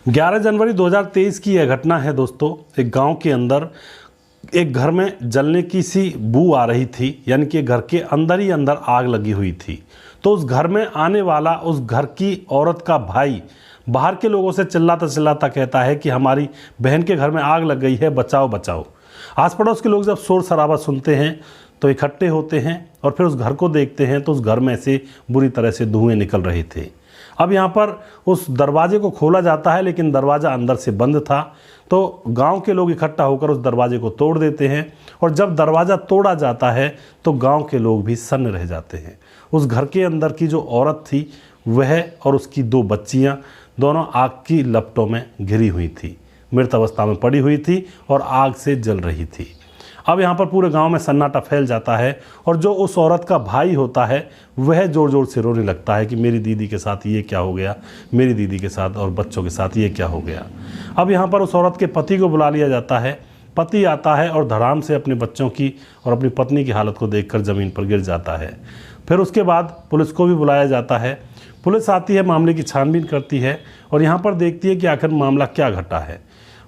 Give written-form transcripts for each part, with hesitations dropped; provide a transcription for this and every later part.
11 जनवरी 2023 की यह घटना है दोस्तों। एक गांव के अंदर एक घर में जलने की सी बू आ रही थी, यानी कि घर के अंदर ही अंदर आग लगी हुई थी। तो उस घर में आने वाला उस घर की औरत का भाई बाहर के लोगों से चिल्लाता चिल्लाता कहता है कि हमारी बहन के घर में आग लग गई है, बचाओ बचाओ। आस पड़ोस के लोग जब शोर शराबा सुनते हैं तो इकट्ठे होते हैं और फिर उस घर को देखते हैं तो उस घर में से बुरी तरह से धुएं निकल रहे थे। अब यहाँ पर उस दरवाजे को खोला जाता है, लेकिन दरवाज़ा अंदर से बंद था। तो गांव के लोग इकट्ठा होकर उस दरवाजे को तोड़ देते हैं और जब दरवाज़ा तोड़ा जाता है तो गांव के लोग भी सन्न रह जाते हैं। उस घर के अंदर की जो औरत थी वह और उसकी 2 बच्चियां दोनों आग की लपटों में घिरी हुई थी, मृत अवस्था में पड़ी हुई थी और आग से जल रही थी। अब यहाँ पर पूरे गांव में सन्नाटा फैल जाता है और जो उस औरत का भाई होता है वह ज़ोर ज़ोर से रोने लगता है कि मेरी दीदी के साथ ये क्या हो गया, मेरी दीदी के साथ और बच्चों के साथ ये क्या हो गया। अब यहाँ पर उस औरत के पति को बुला लिया जाता है। पति आता है और धड़ाम से अपने बच्चों की और अपनी पत्नी की हालत को देखकर ज़मीन पर गिर जाता है। फिर उसके बाद पुलिस को भी बुलाया जाता है। पुलिस आती है, मामले की छानबीन करती है और यहाँ पर देखती है कि आखिर मामला क्या घटा है।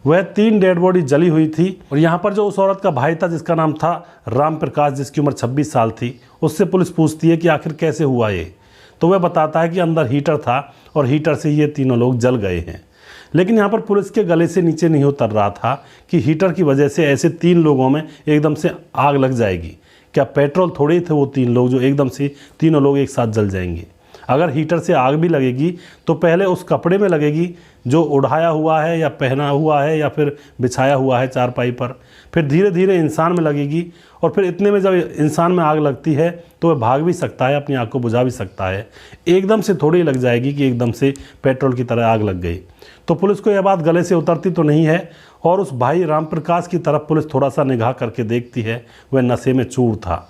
वह 3 डेड बॉडी जली हुई थी और यहाँ पर जो उस औरत का भाई था जिसका नाम था राम प्रकाश, जिसकी उम्र 26 साल थी, उससे पुलिस पूछती है कि आखिर कैसे हुआ ये। तो वह बताता है कि अंदर हीटर था और हीटर से ये तीनों लोग जल गए हैं। लेकिन यहाँ पर पुलिस के गले से नीचे नहीं उतर रहा था कि हीटर की वजह से ऐसे 3 लोगों में एकदम से आग लग जाएगी। क्या पेट्रोल थोड़े थे वो 3 लोग जो एकदम से तीनों लोग एक साथ जल जाएंगे। अगर हीटर से आग भी लगेगी तो पहले उस कपड़े में लगेगी जो उड़ाया हुआ है या पहना हुआ है या फिर बिछाया हुआ है चारपाई पर, फिर धीरे धीरे इंसान में लगेगी और फिर इतने में जब इंसान में आग लगती है तो वह भाग भी सकता है, अपनी आग को बुझा भी सकता है। एकदम से थोड़ी लग जाएगी कि एकदम से पेट्रोल की तरह आग लग गई। तो पुलिस को यह बात गले से उतरती तो नहीं है और उस भाई रामप्रकाश की तरफ पुलिस थोड़ा सा निगाह करके देखती है। वह नशे में चूर था।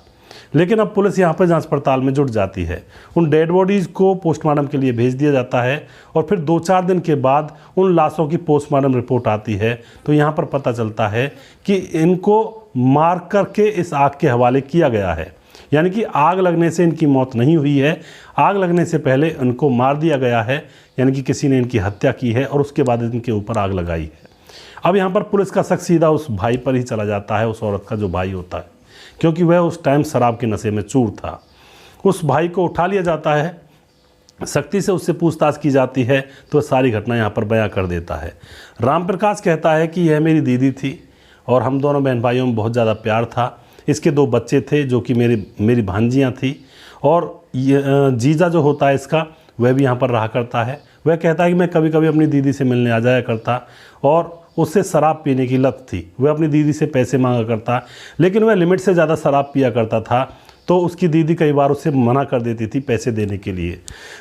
लेकिन अब पुलिस यहाँ पर जांच पड़ताल में जुट जाती है। उन डेड बॉडीज़ को पोस्टमार्टम के लिए भेज दिया जाता है और फिर 2-4 दिन के बाद उन लाशों की पोस्टमार्टम रिपोर्ट आती है। तो यहाँ पर पता चलता है कि इनको मार करके इस आग के हवाले किया गया है, यानी कि आग लगने से इनकी मौत नहीं हुई है। आग लगने से पहले इनको मार दिया गया है, यानी कि किसी ने इनकी हत्या की है और उसके बाद इनके ऊपर आग लगाई है। अब यहाँ पर पुलिस का शक सीधा उस भाई पर ही चला जाता है, उस औरत का जो भाई होता है, क्योंकि वह उस टाइम शराब के नशे में चूर था। उस भाई को उठा लिया जाता है, सख्ती से उससे पूछताछ की जाती है तो सारी घटना यहाँ पर बयां कर देता है। रामप्रकाश कहता है कि यह मेरी दीदी थी और हम दोनों बहन भाइयों में बहुत ज़्यादा प्यार था। इसके 2 बच्चे थे जो कि मेरी भांजियाँ थी और जीजा जो होता है इसका वह भी यहाँ पर रहा करता है। वह कहता है कि मैं कभी कभी अपनी दीदी से मिलने आ जाया करता और उससे शराब पीने की लत थी। वह अपनी दीदी से पैसे मांगा करता, लेकिन वह लिमिट से ज़्यादा शराब पिया करता था। तो उसकी दीदी कई बार उसे मना कर देती थी पैसे देने के लिए।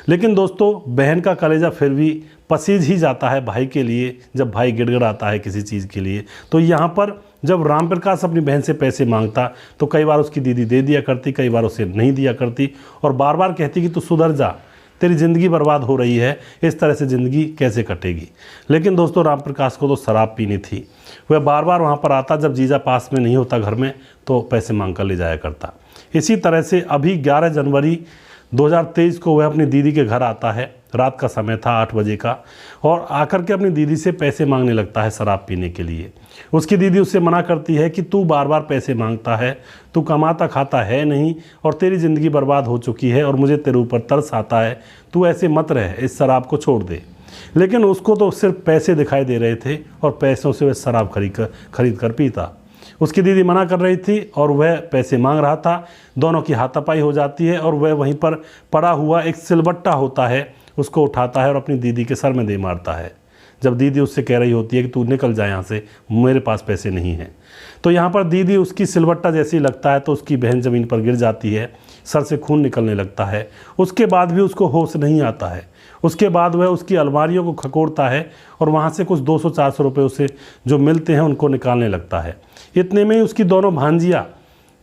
लेकिन दोस्तों, बहन का कलेजा फिर भी पसीज ही जाता है भाई के लिए जब भाई गिड़गिड़ाता है किसी चीज़ के लिए। तो यहाँ पर जब रामप्रकाश अपनी बहन से पैसे मांगता तो कई बार उसकी दीदी दे दिया करती, कई बार उसे नहीं दिया करती और बार बार कहती कि तू सुधर जा, तेरी ज़िंदगी बर्बाद हो रही है, इस तरह से ज़िंदगी कैसे कटेगी। लेकिन दोस्तों, रामप्रकाश को तो शराब पीनी थी। वह बार बार वहाँ पर आता, जब जीजा पास में नहीं होता घर में तो पैसे मांग कर ले जाया करता। इसी तरह से अभी 11 जनवरी 2023 को वह अपनी दीदी के घर आता है। रात का समय था, 8 बजे का, और आकर के अपनी दीदी से पैसे मांगने लगता है शराब पीने के लिए। उसकी दीदी उससे मना करती है कि तू बार बार पैसे मांगता है, तू कमाता खाता है नहीं और तेरी ज़िंदगी बर्बाद हो चुकी है और मुझे तेरे ऊपर तरस आता है, तू ऐसे मत रह, इस शराब को छोड़ दे। लेकिन उसको तो सिर्फ पैसे दिखाई दे रहे थे और पैसों से वह शराब खरीद कर पीता। उसकी दीदी मना कर रही थी और वह पैसे मांग रहा था। दोनों की हाथापाई हो जाती है और वह वहीं पर पड़ा हुआ एक सिलबट्टा होता है उसको उठाता है और अपनी दीदी के सर में दे मारता है। जब दीदी उससे कह रही होती है कि तू निकल जा यहाँ से, मेरे पास पैसे नहीं हैं, तो यहाँ पर दीदी उसकी सिलबट्टा जैसी लगता है तो उसकी बहन ज़मीन पर गिर जाती है, सर से खून निकलने लगता है। उसके बाद भी उसको होश नहीं आता है। उसके बाद वह उसकी अलमारियों को खकोड़ता है और वहाँ से कुछ 200-400 रुपये उसे जो मिलते हैं उनको निकालने लगता है। इतने में ही उसकी दोनों भांजियाँ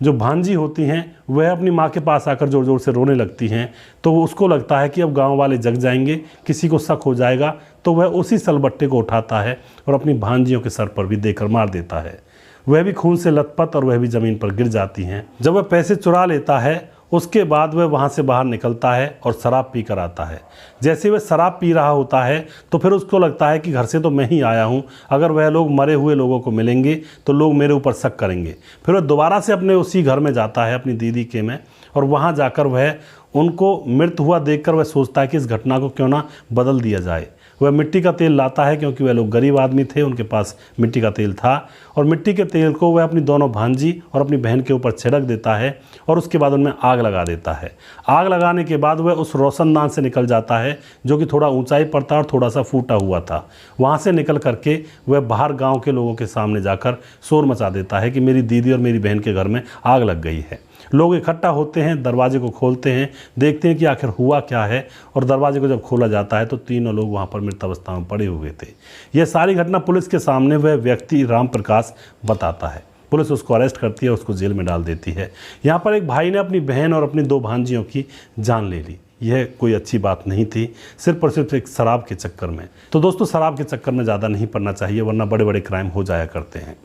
जो भांजी होती हैं वह अपनी माँ के पास आकर ज़ोर ज़ोर से रोने लगती हैं। तो उसको लगता है कि अब गांव वाले जग जाएंगे, किसी को शक हो जाएगा, तो वह उसी सलबट्टे को उठाता है और अपनी भांजियों के सर पर भी देकर मार देता है। वह भी खून से लथपथ और वह भी ज़मीन पर गिर जाती हैं। जब वह पैसे चुरा लेता है उसके बाद वह वहाँ से बाहर निकलता है और शराब पी कर आता है। जैसे वह शराब पी रहा होता है तो फिर उसको लगता है कि घर से तो मैं ही आया हूँ, अगर वह लोग मरे हुए लोगों को मिलेंगे तो लोग मेरे ऊपर शक करेंगे। फिर वह दोबारा से अपने उसी घर में जाता है, अपनी दीदी के में, और वहाँ जाकर वह उनको मृत हुआ देखकर वह सोचता है कि इस घटना को क्यों ना बदल दिया जाए। वह मिट्टी का तेल लाता है, क्योंकि वह लोग गरीब आदमी थे, उनके पास मिट्टी का तेल था, और मिट्टी के तेल को वह अपनी दोनों भांजी और अपनी बहन के ऊपर छिड़क देता है और उसके बाद उनमें आग लगा देता है। आग लगाने के बाद वह उस रोशनदान से निकल जाता है, जो कि थोड़ा ऊंचाई पर था और थोड़ा सा फूटा हुआ था। वहाँ से निकल करके वह बाहर गाँव के लोगों के सामने जाकर शोर मचा देता है कि मेरी दीदी और मेरी बहन के घर में आग लग गई है। लोग इकट्ठा होते हैं, दरवाजे को खोलते हैं, देखते हैं कि आखिर हुआ क्या है, और दरवाजे को जब खोला जाता है तो तीनों लोग वहाँ पर मृत अवस्था में पड़े हुए थे। यह सारी घटना पुलिस के सामने वह व्यक्ति राम प्रकाश बताता है। पुलिस उसको अरेस्ट करती है, उसको जेल में डाल देती है। यहाँ पर एक भाई ने अपनी बहन और अपनी 2 भांजियों की जान ले ली। यह कोई अच्छी बात नहीं थी, सिर्फ और सिर्फ एक शराब के चक्कर में। तो दोस्तों, शराब के चक्कर में ज़्यादा नहीं पड़ना चाहिए, वरना बड़े बड़े क्राइम हो जाया करते हैं।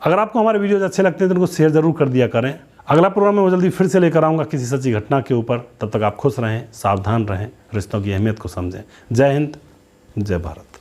अगर आपको हमारे वीडियोज़ अच्छे लगते हैं तो उनको शेयर ज़रूर कर दिया करें। अगला प्रोग्राम मैं जल्दी फिर से लेकर आऊँगा किसी सच्ची घटना के ऊपर। तब तक आप खुश रहें, सावधान रहें, रिश्तों की अहमियत को समझें। जय हिंद, जय भारत।